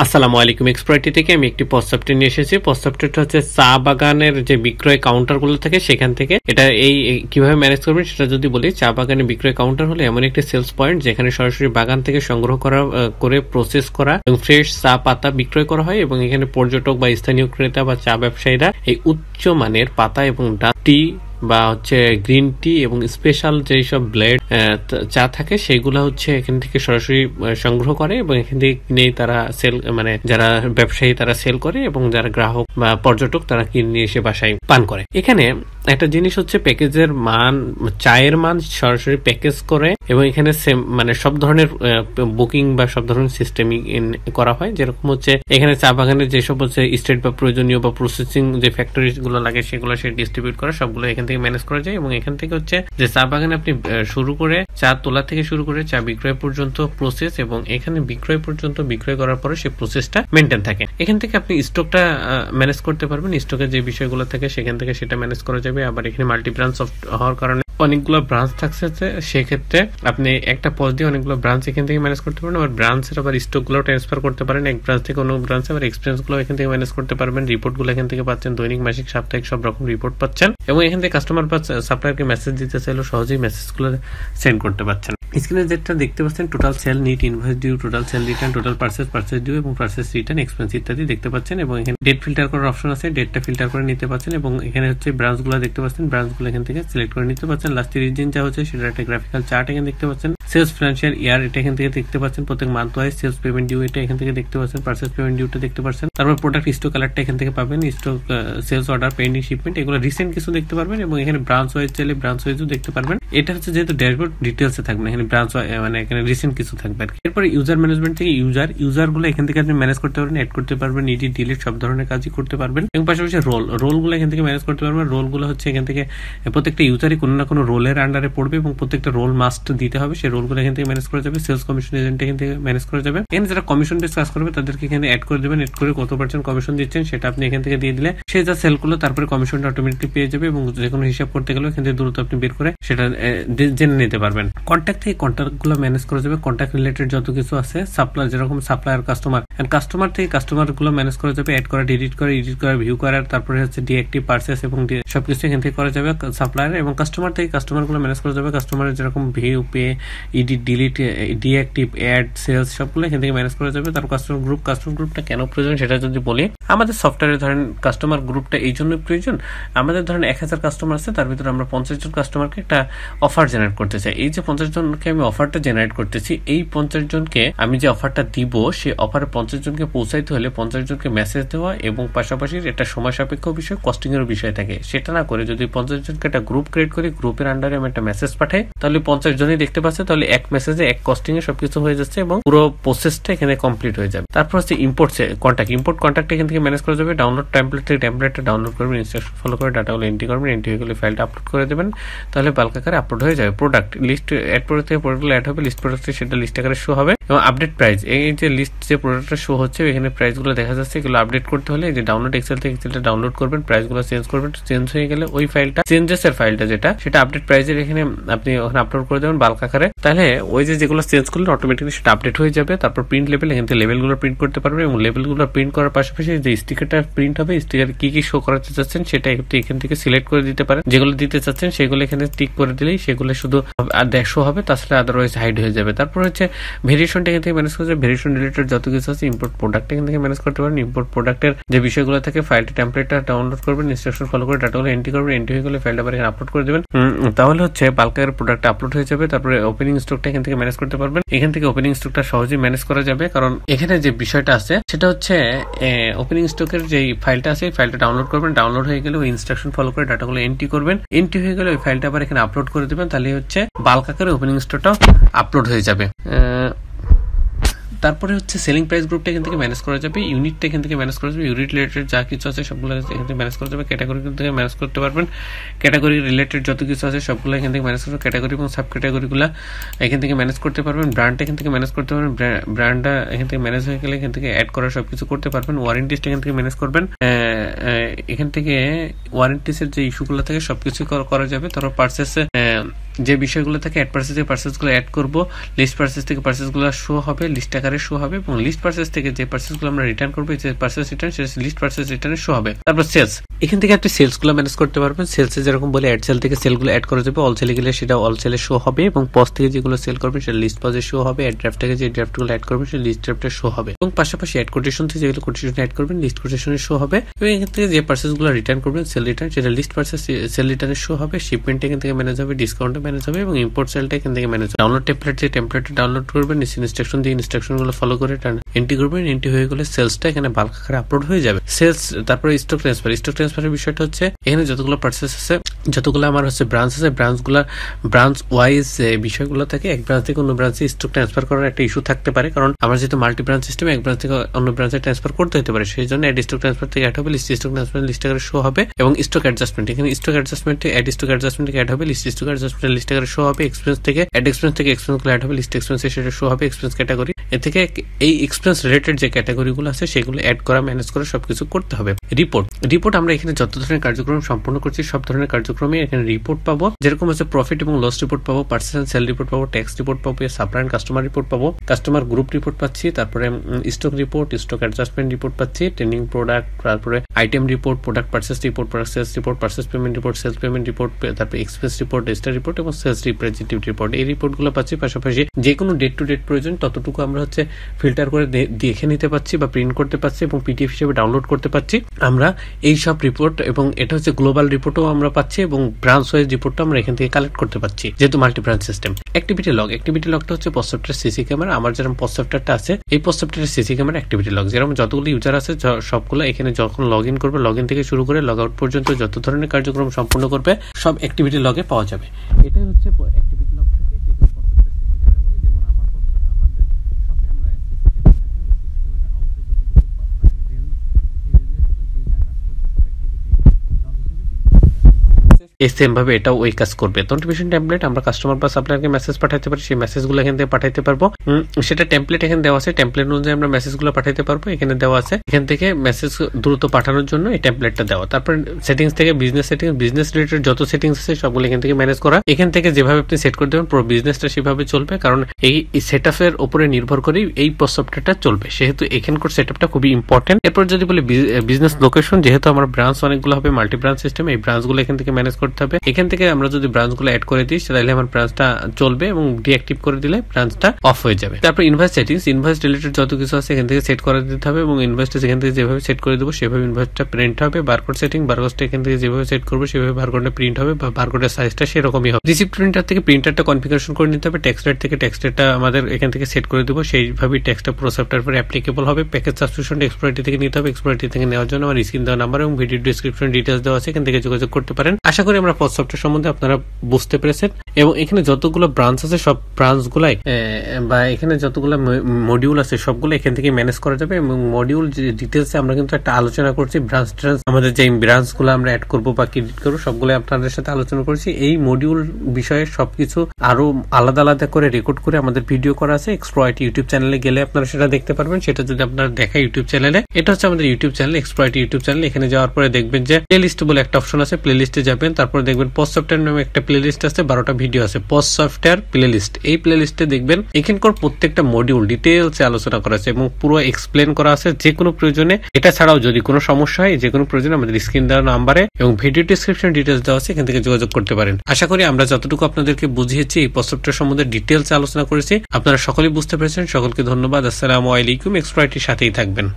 আসসালামু আলাইকুম। এক্সপ্লয়টি থেকে আমি একটি পোস্ট সফটওয়্যার নিয়ে এসেছি। পোস্ট সফটওয়্যারটা হচ্ছে চা বাগানের যে বিক্রয় কাউন্টারগুলো থাকে সেখান থেকে এটা কিভাবে ম্যানেজ করবেন সেটা যদি বলি, চা বাগানে বিক্রয় কাউন্টার হলে এমন একটি সেলস পয়েন্ট যেখানে সরাসরি বাগান থেকে সংগ্রহ করা করে প্রসেস করা এবং ফ্রেশ চা পাতা বিক্রয় করা হয় এবং এখানে পর্যটক বা স্থানীয় ক্রেতা বা চা ব্যবসায়ীরা এই উচ্চ মানের পাতা এবং টি বা হচ্ছে গ্রিন টি এবং স্পেশাল যেসব ব্লেড চা থাকে সেগুলো হচ্ছে এখান থেকে সরাসরি সংগ্রহ করে এবং এখান থেকে কিনে তারা সেল মানে যারা ব্যবসায়ী তারা সেল করে এবং যারা গ্রাহক বা পর্যটক তারা কিনে এসে বাসায় পান করে। এখানে একটা জিনিস হচ্ছে প্যাকেজের মান, চায়ের মান সরাসরি প্যাকেজ করে এবং এখানে সেম মানে সব ধরনের বুকিং বা সব ধরনের সিস্টেমিং করা হয়। যেরকম হচ্ছে এখানে চা বাগানের যেসব হচ্ছে স্টেট বা প্রয়োজনীয় বা প্রসেসিং যে ফ্যাক্টরি গুলো লাগে সেগুলো সে ডিস্ট্রিবিউট করে সবগুলো এখান থেকে ম্যানেজ করা যায় এবং এখান থেকে হচ্ছে যে চা বাগানে আপনি শুরু করে চা তোলা থেকে শুরু করে চা বিক্রয় পর্যন্ত প্রসেস এবং এখানে বিক্রয় পর্যন্ত বিক্রয় করার পরে সেই প্রসেসটা মেনটেন থাকে। এখান থেকে আপনি স্টকটা ম্যানেজ করতে পারবেন, স্টকের যে বিষয়গুলো থাকে সেখান থেকে সেটা ম্যানেজ করা যাবে। আবার এখানে মাল্টি ব্রাঞ্চ হওয়ার কারণে অনেকগুলো ব্রাঞ্চ থাকছে, সেক্ষেত্রে আপনি একটা পজ দিয়ে অনেকগুলো ব্রাঞ্চ এখান থেকে ম্যানেজ করতে পারেন। আবার ব্রাঞ্চের আবার স্টক গুলো ট্রান্সফার করতে পারেন এক ব্রাঞ্চ থেকে অন্য ব্রাঞ্চে। আবার এক্সপেরিয়েন্স গুলো এখান থেকে ম্যানেজ করতে পারবেন। রিপোর্ট গুলো এখান থেকে পাচ্ছেন, দৈনিক, মাসিক, সাপ্তাহিক সব রকম রিপোর্ট পাচ্ছেন এবং এখান থেকে কাস্টমার বা সাপ্লায়ারকে মেসেজ দিতে চাইলেও সহজেই মেসেজ গুলো সেন্ড করতে পারছেন। স্ক্রিনে যেটা দেখতে পাচ্ছেন total sale, net, invoice due, total sale return, total purchase due এবং পারচেজ রিটার্ন, এক্সপেন্স ইত্যাদি দেখতে পাচ্ছেন এবং এখানে ডেট ফিল্টার করার অপশন আছে, ডেটটা ফিল্টার করে নিতে পাচ্ছেন এবং এখানে হচ্ছে ব্রাঞ্চ গুলো দেখতে পাচ্ছেন, ব্রাঞ্চ গুলো এখান থেকে সিলেক্ট করে নিতে পাচ্ছেন। লাস্ট রিজিন যা হচ্ছে সেটা একটা গ্রাফিক্যাল চার্ট এখানে দেখতে পাচ্ছেন। সেলস ফিনান্সিয়াল ইয়ার এটা এখান থেকে দেখতে পাচ্ছেন, প্রত্যেক month wise sales payment due এটা এখান থেকে দেখতে পাচ্ছেন, পারচেজ পেমেন্ট ডিউটা দেখতে পাচ্ছেন। তারপর প্রোডাক্ট স্টক কালারটা এখান থেকে পাবেন, stock sales order, pending shipment, এগুলো রিসেন্ট কিছু দেখতে পারবেন এবং এখানে ব্রাঞ্চ ওয়াইজ চাইলে ব্রাঞ্চ ওয়াইজও দেখতে পারবেন। এটা হচ্ছে যেহেতু ড্যাশবোর্ড ডিটেলসে থাকবে, এখানে ব্রাঞ্চ মানে এখানে রিসেন্ট কিছু থাকবে। এরপরে ইউজার ম্যানেজমেন্ট থেকে ইউজার গুলো এখান থেকে আপনি ম্যানেজ করতে পারবেন, এড করতে পারবেন, এডিট, ডিলিট সব ধরনের কাজই করতে পারবেন এবং পাশাপাশি রোল গুলো এখান থেকে ম্যানেজ করতে পারবেন। রোল গুলো হচ্ছে এখান থেকে প্রত্যেকটা ইউজারই কোনো না কোনো রোলের আন্ডারে পড়বে এবং প্রত্যেকটা রোল মাস্ট দিতে হবে, সেই রোল গুলো এখান থেকে ম্যানেজ করা যাবে। সেলস কমিশন এজেন্ট এখান থেকে ম্যানেজ করা যাবে। এখানে যারা কমিশন বেস কাজ করবে তাদেরকে এখানে অ্যাড করে দেবেন, অ্যাড করে কত পার্সেন্ট কমিশন দিচ্ছেন সেটা আপনি এখান থেকে দিয়ে দিলে সে যা সেল করলো তারপরে কমিশনটা অটোমেটিকলি পেয়ে যাবে এবং যে কোনো হিসাব করতে গেলে এখান থেকে দ্রুত আপনি বের করে সেটা জেনে নিতে পারবেন। কন্ট্যাক্ট থেকে কন্ট্যাক্ট গুলো ম্যানেজ করা যাবে, কন্ট্যাক্ট রিলেটেড যত কিছু আছে, সাপ্লায়ার যেরকম সাপ্লায়ার, কাস্টমার থেকে কাস্টমার গুলো ম্যানেজ করা যাবে, অ্যাড করা, ডিলিট করা, এডিট করা, ভিউ করার, তারপরে হচ্ছে ডিঅ্যাক্টিভ, পারচেস এবং সবকিছু এখান থেকে করা যাবে সাপ্লায়ার এবং কাস্টমার থেকে কাস্টমার গুলো ম্যানেজ করা যাবে। কাস্টমারের যেরকম view, pay, edit, delete, deactive, add, sales সবগুলো এখান থেকে ম্যানেজ করা যাবে। তারপর কাস্টমার গ্রুপটা কেন প্রয়োজন সেটা যদি বলি, আমাদের সফটওয়্যারে ধরেন কাস্টমার গ্রুপটা এই জন্য প্রয়োজন, আমাদের ধরেন 1000 কাস্টমার আছে, তার ভিতরে আমরা 50 জন কাস্টমারকে একটা অফার জেনারেট করতে চাই। এই যে 50 জনকে আমি অফারটা জেনারেট করতেছি, এই 50 জনকে আমি যে অফারটা দিব সেই অফারে 50 জনকে পৌঁছাইতে হলে 50 জনকে মেসেজ দেওয়া এবং পাশাপাশি একটা সময় সাপেক্ষ বিষয়, কস্টিং এর বিষয় থাকে। সেটা না করে যদি 50 জনকে একটা গ্রুপ ক্রিয়েট করি, গ্রুপের আন্ডারে আমি একটা মেসেজ পাঠাই, তাহলে 50 জনই দেখতে পাচ্ছে, তাহলে এক মেসেজে এক কস্টিং এ সবকিছু হয়ে যাচ্ছে এবং পুরো প্রসেসটা এখানে কমপ্লিট হয়ে যাবে। তারপর হচ্ছে ইম্পোর্ট কন্ট্যাক্ট এখান থেকে ম্যানেজ করা যাবে। ডাউনলোড টেমপ্লেটটা ডাউনলোড করবেন, ইনস্ট্রাকশন ফলো করে ডাটাগুলো এন্ট্রি করবেন, এন্ট্রি হয়ে গেলে ফাইলটা আপলোড করে দেবেন, তাহলে বাল্ক আকারে আপলোড হয়ে যাবে। প্রোডাক্ট লিস্ট অ্যাড করে থেকে প্রোডাক্টগুলো অ্যাড হবে, লিস্ট প্রোডাক্টে সেটা লিস্ট আকারে শো হবে এবং আপডেট প্রাইস, এই যে লিস্ট যে প্রোডাক্টটা শো হচ্ছে এখানে প্রাইস গুলো দেখা যাচ্ছে, এগুলো আপডেট করতে হলে যে ডাউনলোড এক্সেল থেকে এক্সেলটা ডাউনলোড করবেন, প্রাইস গুলো চেঞ্জ করবেন, চেঞ্জ হয়ে গেলে ওই ফাইলটা চেঞ্জেস এর ফাইলটা যেটা সেটা আপডেট প্রাইসের এখানে আপনি ওখানে আপলোড করে দেবেন বাল্ক আকারে, তাহলে ওই যেগুলো চেঞ্জ করলে অটোমেটিক্যালি সেটা আপডেট হয়ে যাবে। তারপর প্রিন্ট লেভেল, এখান থেকে লেভেলগুলো প্রিন্ট করতে পারবেন এবং লেভেলগুলো প্রিন্ট করার পাশাপাশি যে স্টিকারটা প্রিন্ট হবে, স্টিকার কি কি শো করাতে চাচ্ছেন সেটা একটু এখান থেকে সিলেক্ট করে দিতে পারেন, যেগুলো দিতে চাচ্ছেন সেগুলো এখানে টিক করে দিলেই সেগুলো শুধু শো হবে, তাছাড়া আদারওয়াইজ হাইড হয়ে যাবে। তারপর হচ্ছে ভেরিয়েশনটা এখান থেকে ম্যানেজ করা যাবে, ভেরিয়েশন রিলেটেড যত কিছু আছে, ইম্পোর্ট প্রোডাক্ট এখান থেকে ম্যানেজ করতে পারেন, ইম্পোর্ট প্রোডাক্টের যে বিষয়গুলো থাকে ফাইলটা টেমপ্লেটটা ডাউনলোড করবেন, ইনস্ট্রাকশন ফলো করে ডাটাগুলো এন্ট্রি করবেন, এন্ট্রি হয়ে গেলে ফাইলটা আবার এখানে আপলোড করে দেবেন, তাহলে হচ্ছে বাল্ক আকারে প্রোডাক্ট আপলোড হয়ে যাবে। তারপরে ওপেনিং স্টকটা এখান থেকে ম্যানেজ করতে পারবেন, এখান থেকে ওপেনিং স্টকটা সহজেই ম্যানেজ করা যাবে, কারণ এখানে যে বিষয়টা আছে সেটা হচ্ছে ওপেনিং স্টকের যে ফাইলটা আছে ফাইলটা ডাউনলোড করবেন, ডাউনলোড হয়ে গেলে ওই ইনস্ট্রাকশন ফলো করে ডাটাগুলো এন্ট্রি করবেন, এন্ট্রি হয়ে গেলে ওই ফাইলটা আবার এখানে আপলোড করে দেবেন, তাহলে হচ্ছে বাল্ক আকারে ওপেনিং স্টকটা আপলোড হয়ে যাবে। তারপরে হচ্ছে সেলিং প্রাইস গ্রুপটা এখান থেকে ম্যানেজ করা যাবে, ইউনিটটা এখান থেকে ম্যানেজ করা যাবে, ইউনিট রিলেটেড যা কিছু আছে সবগুলো এখান থেকে ম্যানেজ করা যাবে, ক্যাটাগরি থেকে ম্যানেজ করতে পারবেন, ক্যাটাগরি রিলেটেড যত কিছু আছে সবগুলো এখান থেকে ম্যানেজ করতে, ক্যাটাগরি এবং সাব ক্যাটাগরিগুলো এখান থেকে ম্যানেজ করতে পারবেন, ব্র্যান্ডটা এখান থেকে ম্যানেজ করতে পারবেন, ব্র্যান্ডটা এখান থেকে ম্যানেজ হয়ে গেলে এখান থেকে অ্যাড করা সবকিছু করতে পারবেন, ওয়ারেন্টিসটা এখান থেকে ম্যানেজ করবেন, এখান থেকে ওয়ারেন্টিসের যে ইস্যুগুলো থাকে সবকিছু করা যাবে। তারপর পারচেসে যে বিষয়গুলো থাকে অ্যাড পারচেজ থেকে পারচেজগুলো অ্যাড করব, লিস্ট পারচেজ থেকে পারচেজগুলো শো হবে, লিস্ট আকারে শো হবে, এবং লিস্ট পারচেজ থেকে যে পারচেজগুলো আমরা রিটার্ন করবো, যে পারচেজ রিটার্ন সেটা লিস্ট পারচেজ রিটার্নে শো হবে। তারপর সেলস, এখান থেকে আপনি সেলসগুলো ম্যানেজ করতে পারবেন। সেলসে যেরকম বলে অ্যাড সেল থেকে সেলগুলো অ্যাড করা যাবে, অল সেলে গেলে সেটা অল সেলে শো হবে, এবং পজ থেকে যেগুলো সেল করবেন সেটা লিস্ট পজে শো হবে, অ্যাড ড্রাফট থেকে যে ড্রাফটগুলো অ্যাড করবেন সেটা লিস্ট ড্রাফটে শো হবে, এবং পাশাপাশি অ্যাড কোটেশন থেকে যেগুলো কোটেশন অ্যাড করবেন লিস্ট কোটেশনে শো হবে, এবং এখান থেকে যে পারচেজগুলো রিটার্ন করবেন সেল রিটার্ন সেটা লিস্ট পারচেজ সেল রিটার্নে শো হবে, শিপমেন্ট এখান থেকে ম্যানেজ হবে, ডিসকাউন্টে ম্যানেজ হবে, এবং ইম্পোর্ট সেলটা এখান থেকে ম্যানেজ হবে। ডাউনলোড টেমপ্লেট যে টেমপ্লেটটা ডাউনলোড করবেন, ইনস্ট্রাকশন দিয়ে ইনস্ট্রাকশনগুলো ফলো করে এন্ট্রি করবেন, এন্ট্রি হয়ে গেলে সেলসটা এখানে বাল্ক আকারে আপলোড হয়ে যাবে। সেলস, তারপরে স্টক ট্রান্সফার। স্টক ট্রান্সফারের বিষয়টা হচ্ছে এখানে যতগুলো পারচেজ আছে, যতগুলো আমার হচ্ছে ব্রাঞ্চ আছে, ব্রাঞ্চ ওয়াইজ বিষয়গুলো থাকে, এক ব্রাঞ্চ থেকে অন্য ব্রাঞ্চে স্টক ট্রান্সফার করার একটা ইস্যু থাকতে পারে, কারণ আমার যেহেতু মাল্টি ব্রাঞ্চ সিস্টেম, এক ব্রাঞ্চ থেকে অন্য ব্রাঞ্চে ট্রান্সফার করতে হতে পারে, সেই জন্য অ্যাড স্টক ট্রান্সফার থেকে অ্যাড হবে, লিস্ট স্টক ট্রান্সফার লিস্ট আকারে শো হবে, এবং স্টক অ্যাডজাস্টমেন্ট, এখানে স্টক অ্যাডজাস্টমেন্টে অ্যাড স্টক অ্যাডজাস্টমেন্ট থেকে অ্যাড হবে, লিস্ট স্টক অ্যাডজাস্টমেন্ট লিস্ট আকারে শো হবে, এক্সপেন্স থেকে অ্যাড এক্সপেন্স থেকে এক্সপেন্সগুলো অ্যাড হবে, লিস্ট এক্সপেন্স সেটা শো হবে, এক্সপেন্স ক্যাটাগরি, এ থেকে এই এক্সপেন্স রিলেটেড যে ক্যাটাগরিগুলো আছে সেগুলো অ্যাড করা, ম্যানেজ করা, সবকিছু করতে হবে। রিপোর্ট আমরা এখানে যত ধরনের কার্যক্রম সম্পন্ন করছি সব ধরনের কার্যক্রমে এখানে রিপোর্ট পাবো, যেরকম হচ্ছে প্রফিট এবং লস রিপোর্ট পাবো, পারচেজ এন্ড সেল রিপোর্ট পাবো, ট্যাক্স রিপোর্ট পাবো, সাপ্লাই এন্ড কাস্টমার রিপোর্ট পাবো, কাস্টমার গ্রুপ রিপোর্ট পাচ্ছি, তারপরে stock report, stock adjustment report পাচ্ছি, ট্রেনিং প্রোডাক্ট, তারপরে item report, product purchase report, product sales report, purchase payment report, sales payment report, তারপরে expense report, register report, এবং sales representative report. এই রিপোর্টগুলো পাচ্ছি। পাশাপাশি যে কোনো ডেট টু ডেট প্রয়োজন ততটুকু আমরা হচ্ছে ফিল্টার করে দেখে নিতে পারছি বা প্রিন্ট করতে পারছি এবং পিডিএফ হিসেবে ডাউনলোড করতে পারছি আমরা এই সব রিপোর্ট, এবং এটা হচ্ছে গ্লোবাল রিপোর্টও আমরা পাচ্ছি, এবং ব্রাঞ্চ ওয়াইজ রিপোর্টও আমরা এখান থেকে কালেক্ট করতে পারছি যেহেতু মাল্টি ব্রাঞ্চ সিস্টেম। অ্যাক্টিভিটি লগটা হচ্ছে পজ সফটওয়্যার সিসি ক্যামেরা। আমার যেরকম পজ সফটওয়্যারটা আছে, এই পজ সফটওয়্যারের সিসি ক্যামেরা অ্যাক্টিভিটি লগ, যেরকম যতগুলো ইউজার আছে সবগুলো এখানে যখন লগ ইন করবে, লগ ইন থেকে শুরু করে লগ আউট পর্যন্ত যত ধরনের কার্যক্রম সম্পন্ন করবে সব অ্যাক্টিভিটি লগে পাওয়া যাবে। এটাই হচ্ছে অ্যাক্টিভিটি লগ থেকে যেগুলো পজ সফটওয়্যার সিসি ক্যামেরা বলে, যেমন আমাদের শপে আমরা সিসি ক্যামেরা থাকে, ওই সিসি ক্যামেরা আউটে যতটুকু রেঞ্জ, এই রেঞ্জের যে যা কাজ করছে সব অ্যাক্টিভিটি লগ হিসেবে সেম ভাবে এটাও ওই কাজ করবে। নোটিফিকেশন টেমপ্লেট আমরা কাস্টমার বা সাপ্লায়ারকে মেসেজ পাঠাতে পারি, সেই মেসেজগুলো এখান থেকে পাঠাতে পারবো। সেটা টেমপ্লেট এখানে দেওয়া আছে, টেমপ্লেট অনুযায়ী আমরা মেসেজগুলো পাঠাতে পারবো, এখানে দেওয়া আছে। এখান থেকে মেসেজ দ্রুত পাঠানোর জন্য এই টেমপ্লেটটা দেওয়া। তারপর সেটিংস থেকে বিজনেস রিলেটেড যত সেটিংস আছে সবগুলো এখান থেকে ম্যানেজ করা। এখান থেকে যেভাবে আপনি সেট করে দেবেন পুরো বিজনেসটা সেভাবে চলবে, কারণ এই সেটআপের উপরে নির্ভর করেই এই সফটওয়্যারটা চলবে, সেহেতু এখানকার সেটআপটা খুবই ইম্পর্টেন্ট। এরপর যদি বলি বিজনেস লোকেশন, যেহেতু আমার ব্রাঞ্চ অনেকগুলো হবে, মাল্টি ব্রাঞ্চ সিস্টেম, এই ব্রাঞ্চগুলো এখান থেকে ম্যানেজ করতে হবে। এখান থেকে আমরা যদি ব্রাঞ্চগুলো অ্যাড করে দিই তাহলে আমার ব্রাঞ্চটা চলবে, এবং ডিঅ্যাক্টিভ করে দিলে ব্রাঞ্চটা অফ হয়ে যাবে। তারপর ইনভয়েস সেটিংস, ইনভয়েস রিলেটেড যত কিছু আছে এখান থেকে সেট করে দিতে হবে, এবং ইনভয়েসটা যেখান থেকে যেভাবে সেট করে দেবো সেভাবে ইনভয়েসটা প্রিন্ট হবে। বারকোড সেটিং, বারকোডটা এখান থেকে যেভাবে সেট করবো সেভাবে বারকোডটা প্রিন্ট হবে, বা বারকোডের সাইজটা সেরকমই হবে। রিসিপ্ট প্রিন্টার থেকে প্রিন্টারটা কনফিগারেশন করে নিতে হবে। টেক্সট রেট থেকে টেক্সট রেটটা আমাদের এখান থেকে সেট করে দেবো, সেইভাবেই টেক্সটটা পুরো সফটওয়্যার পরে অ্যাপ্লিকেবল হবে। প্যাকেজ সাবস্ক্রিপশন এক্সপ্লোরিটি থেকে নিতে হবে, এক্সপ্লোরিটি থেকে নেওয়ার জন্য আমার স্ক্রিন দেওয়া নাম্বার এবং ভিডিও ডিসক্রিপশন ডিটেলস দেওয়া আছে, এখান থেকে যোগাযোগ করতে পারেন। আশা করি আমরা পজ সফটওয়্যার সম্বন্ধে আপনারা বুঝতে পেরেছেন, এবং এখানে যতগুলো ব্রাঞ্চ আছে সব ব্রাঞ্চগুলাই বা এখানে যতগুলো মডিউল আছে সবগুলো এখান থেকে ম্যানেজ করা যাবে, এবং মডিউল ডিটেলসে আমরা কিন্তু একটা আলোচনা করছি। ব্রাঞ্চ আমাদের যে ব্রাঞ্চগুলো আমরা অ্যাড করবো বা ক্রিয়েট করবো সবগুলো আপনাদের সাথে আলোচনা করছি। এই মডিউল বিষয়ে সবকিছু আরো আলাদা আলাদা করে রেকর্ড করে আমাদের ভিডিও করা আছে। এক্সপ্লয়েট ইউটিউব চ্যানেলে গেলে আপনারা সেটা দেখতে পারবেন। সেটা যদি আপনারা দেখা ইউটিউব চ্যানেলে, এটা হচ্ছে আমাদের YouTube channel, exploit YouTube channel. এখানে যাওয়ার পরে দেখবেন যে প্লে লিস্ট বলে একটা অপশন আছে, প্লে লিস্টে যাবেন, তারপরে দেখবেন পজ সফটওয়্যার নামে একটা প্লে লিস্ট আছে, 12টা ভিডিও আছে, পজ সফটওয়্যার প্লে লিস্ট। এই প্লে লিস্টে দেখবেন এখানকার প্রত্যেকটা মডিউল ডিটেলসে আলোচনা করা আছে এবং পুরো এক্সপ্লেন করা আছে। যে কোনো প্রয়োজনে, এটা ছাড়াও যদি কোনো সমস্যা হয়, যে কোনো প্রয়োজনে আমাদের স্ক্রিন দেওয়া নাম্বারে এবং ভিডিও ডিসক্রিপশন ডিটেলস দেওয়া আছে, এখান থেকে যোগাযোগ করতে পারেন। আশা করি আমরা যতটুকু আপনাদেরকে বুঝিয়েছি এই পজ সফটওয়্যার সম্বন্ধে ডিটেলসে আলোচনা করেছি, আপনারা সকলেই বুঝতে পেরেছেন। সকলকে ধন্যবাদ। আসসালামু আলাইকুম। এক্সপ্লয়েটের সাথেই থাকবেন।